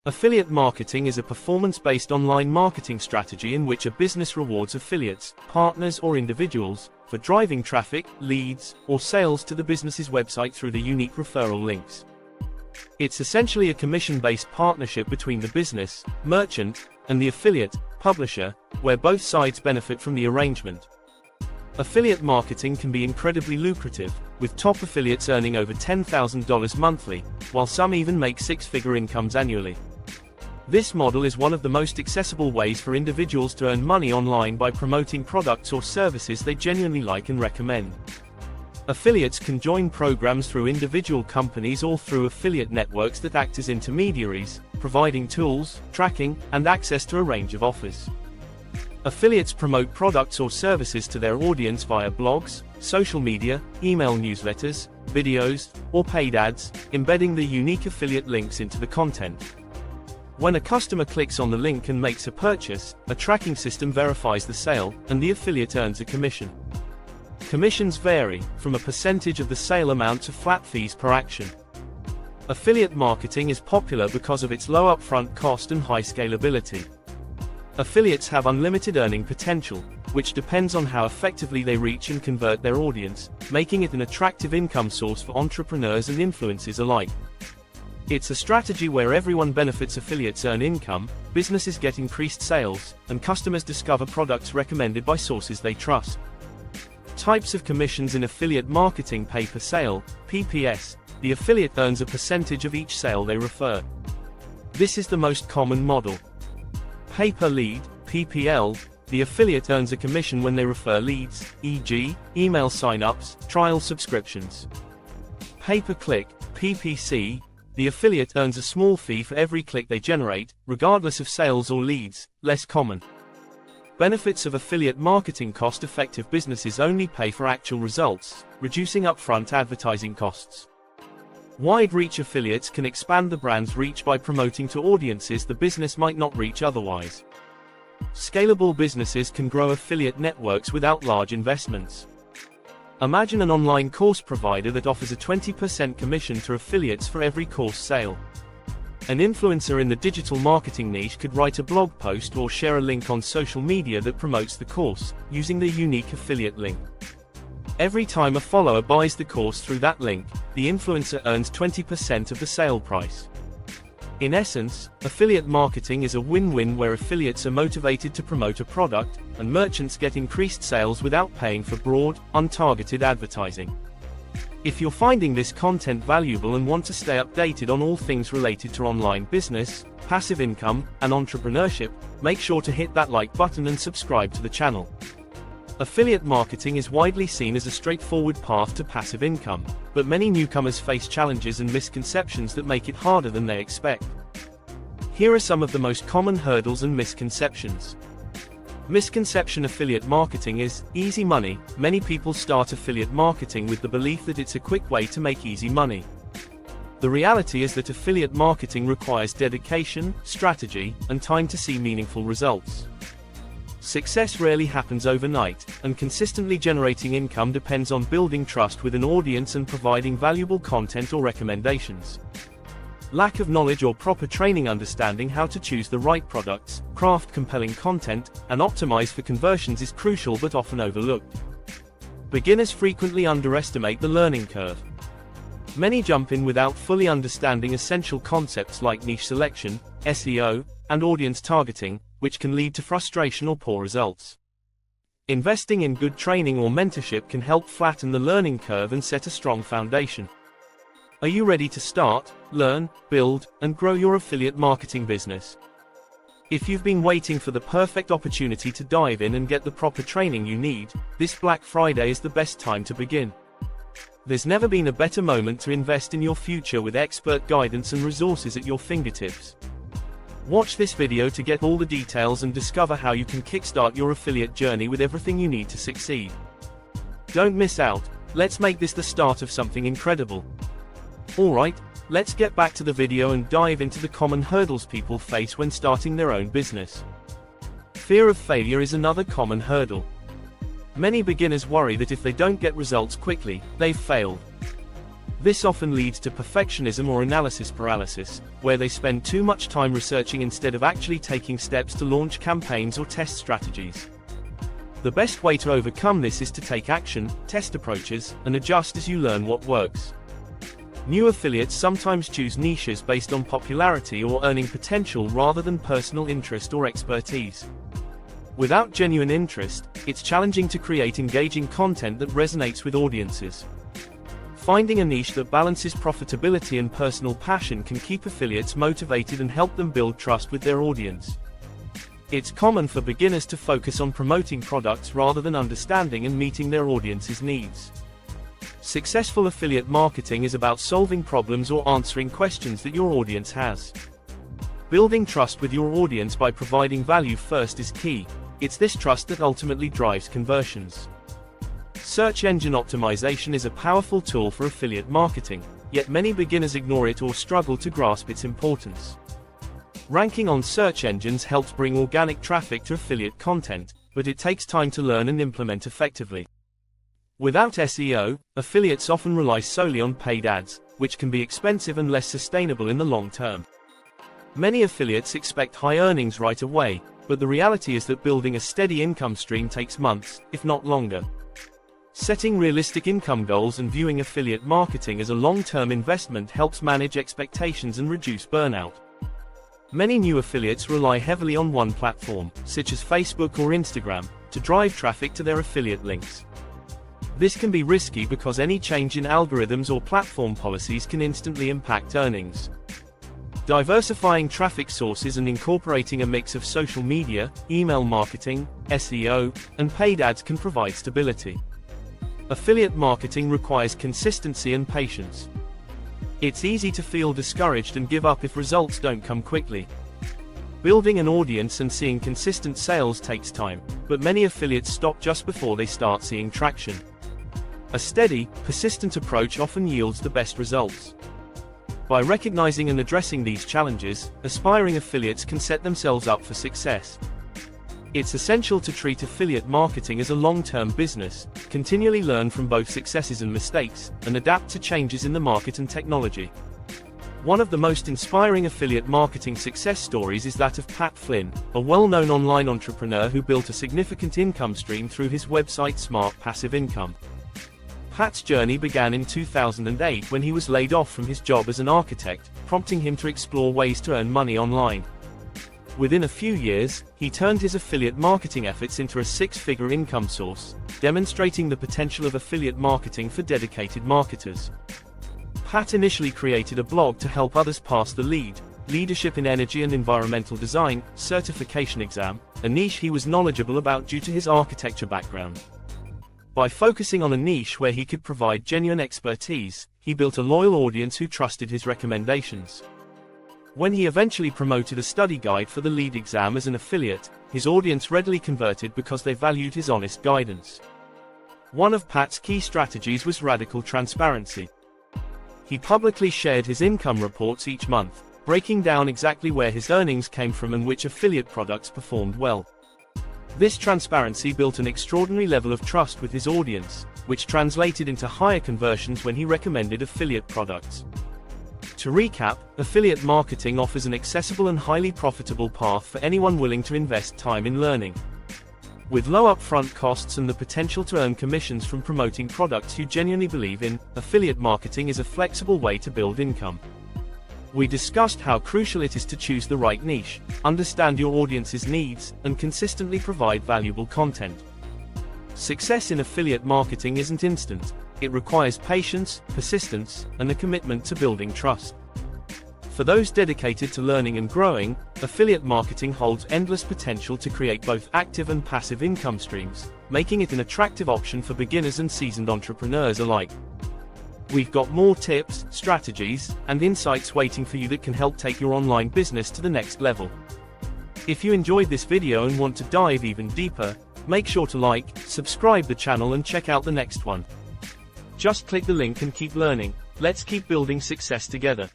Affiliate marketing is a performance-based online marketing strategy in which a business rewards affiliates, partners or individuals for driving traffic, leads, or sales to the business's website through the unique referral links. It's essentially a commission-based partnership between the business, merchant, and the affiliate, publisher, where both sides benefit from the arrangement. Affiliate marketing can be incredibly lucrative, with top affiliates earning over $10,000 monthly, while some even make six-figure incomes annually. This model is one of the most accessible ways for individuals to earn money online by promoting products or services they genuinely like and recommend. Affiliates can join programs through individual companies or through affiliate networks that act as intermediaries, providing tools, tracking, and access to a range of offers. Affiliates promote products or services to their audience via blogs, social media, email newsletters, videos, or paid ads, embedding the unique affiliate links into the content. When a customer clicks on the link and makes a purchase, a tracking system verifies the sale, and the affiliate earns a commission. Commissions vary, from a percentage of the sale amount to flat fees per action. Affiliate marketing is popular because of its low upfront cost and high scalability. Affiliates have unlimited earning potential, which depends on how effectively they reach and convert their audience, making it an attractive income source for entrepreneurs and influencers alike. It's a strategy where everyone benefits: affiliates earn income, businesses get increased sales, and customers discover products recommended by sources they trust. Types of commissions in affiliate marketing: pay per sale, PPS. The affiliate earns a percentage of each sale they refer. This is the most common model. Pay per lead, PPL. The affiliate earns a commission when they refer leads, e.g., email sign-ups, trial subscriptions. Pay per click, PPC. The affiliate earns a small fee for every click they generate, regardless of sales or leads, less common. Benefits of affiliate marketing: cost-effective businesses only pay for actual results, reducing upfront advertising costs. Wide-reach affiliates can expand the brand's reach by promoting to audiences the business might not reach otherwise. Scalable businesses can grow affiliate networks without large investments. Imagine an online course provider that offers a 20% commission to affiliates for every course sale. An influencer in the digital marketing niche could write a blog post or share a link on social media that promotes the course, using the unique affiliate link. Every time a follower buys the course through that link, the influencer earns 20% of the sale price. In essence, affiliate marketing is a win-win where affiliates are motivated to promote a product, and merchants get increased sales without paying for broad, untargeted advertising. If you're finding this content valuable and want to stay updated on all things related to online business, passive income, and entrepreneurship, make sure to hit that like button and subscribe to the channel. Affiliate marketing is widely seen as a straightforward path to passive income, but many newcomers face challenges and misconceptions that make it harder than they expect. Here are some of the most common hurdles and misconceptions. Misconception: affiliate marketing is easy money. Many people start affiliate marketing with the belief that it's a quick way to make easy money. The reality is that affiliate marketing requires dedication, strategy, and time to see meaningful results. Success rarely happens overnight, and consistently generating income depends on building trust with an audience and providing valuable content or recommendations. Lack of knowledge or proper training understanding how to choose the right products, craft compelling content, and optimize for conversions is crucial but often overlooked. Beginners frequently underestimate the learning curve. Many jump in without fully understanding essential concepts like niche selection, SEO, and audience targeting, which can lead to frustration or poor results. Investing in good training or mentorship can help flatten the learning curve and set a strong foundation. Are you ready to start, learn, build, and grow your affiliate marketing business? If you've been waiting for the perfect opportunity to dive in and get the proper training you need, this Black Friday is the best time to begin. There's never been a better moment to invest in your future with expert guidance and resources at your fingertips. Watch this video to get all the details and discover how you can kickstart your affiliate journey with everything you need to succeed. Don't miss out. Let's make this the start of something incredible. Alright, let's get back to the video and dive into the common hurdles people face when starting their own business. Fear of failure is another common hurdle. Many beginners worry that if they don't get results quickly, they've failed. This often leads to perfectionism or analysis paralysis, where they spend too much time researching instead of actually taking steps to launch campaigns or test strategies. The best way to overcome this is to take action, test approaches, and adjust as you learn what works. New affiliates sometimes choose niches based on popularity or earning potential rather than personal interest or expertise. Without genuine interest, it's challenging to create engaging content that resonates with audiences. Finding a niche that balances profitability and personal passion can keep affiliates motivated and help them build trust with their audience. It's common for beginners to focus on promoting products rather than understanding and meeting their audience's needs. Successful affiliate marketing is about solving problems or answering questions that your audience has. Building trust with your audience by providing value first is key. It's this trust that ultimately drives conversions. Search engine optimization is a powerful tool for affiliate marketing, yet many beginners ignore it or struggle to grasp its importance. Ranking on search engines helps bring organic traffic to affiliate content, but it takes time to learn and implement effectively. Without SEO, affiliates often rely solely on paid ads, which can be expensive and less sustainable in the long term. Many affiliates expect high earnings right away, but the reality is that building a steady income stream takes months, if not longer. Setting realistic income goals and viewing affiliate marketing as a long-term investment helps manage expectations and reduce burnout. Many new affiliates rely heavily on one platform, such as Facebook or Instagram, to drive traffic to their affiliate links. This can be risky because any change in algorithms or platform policies can instantly impact earnings. Diversifying traffic sources and incorporating a mix of social media, email marketing, SEO, and paid ads can provide stability. Affiliate marketing requires consistency and patience. It's easy to feel discouraged and give up if results don't come quickly. Building an audience and seeing consistent sales takes time, but many affiliates stop just before they start seeing traction. A steady, persistent approach often yields the best results. By recognizing and addressing these challenges, aspiring affiliates can set themselves up for success. It's essential to treat affiliate marketing as a long-term business, continually learn from both successes and mistakes, and adapt to changes in the market and technology. One of the most inspiring affiliate marketing success stories is that of Pat Flynn, a well-known online entrepreneur who built a significant income stream through his website Smart Passive Income. Pat's journey began in 2008 when he was laid off from his job as an architect, prompting him to explore ways to earn money online. Within a few years, he turned his affiliate marketing efforts into a six-figure income source, demonstrating the potential of affiliate marketing for dedicated marketers. Pat initially created a blog to help others pass the Leadership in Energy and Environmental Design certification exam, a niche he was knowledgeable about due to his architecture background. By focusing on a niche where he could provide genuine expertise, he built a loyal audience who trusted his recommendations. When he eventually promoted a study guide for the lead exam as an affiliate, his audience readily converted because they valued his honest guidance. One of Pat's key strategies was radical transparency. He publicly shared his income reports each month, breaking down exactly where his earnings came from and which affiliate products performed well. This transparency built an extraordinary level of trust with his audience, which translated into higher conversions when he recommended affiliate products. To recap, affiliate marketing offers an accessible and highly profitable path for anyone willing to invest time in learning. With low upfront costs and the potential to earn commissions from promoting products you genuinely believe in, affiliate marketing is a flexible way to build income. We discussed how crucial it is to choose the right niche, understand your audience's needs, and consistently provide valuable content. Success in affiliate marketing isn't instant. It requires patience, persistence, and a commitment to building trust. For those dedicated to learning and growing, affiliate marketing holds endless potential to create both active and passive income streams, making it an attractive option for beginners and seasoned entrepreneurs alike. We've got more tips, strategies, and insights waiting for you that can help take your online business to the next level. If you enjoyed this video and want to dive even deeper, make sure to like, subscribe the channel and check out the next one. Just click the link and keep learning. Let's keep building success together.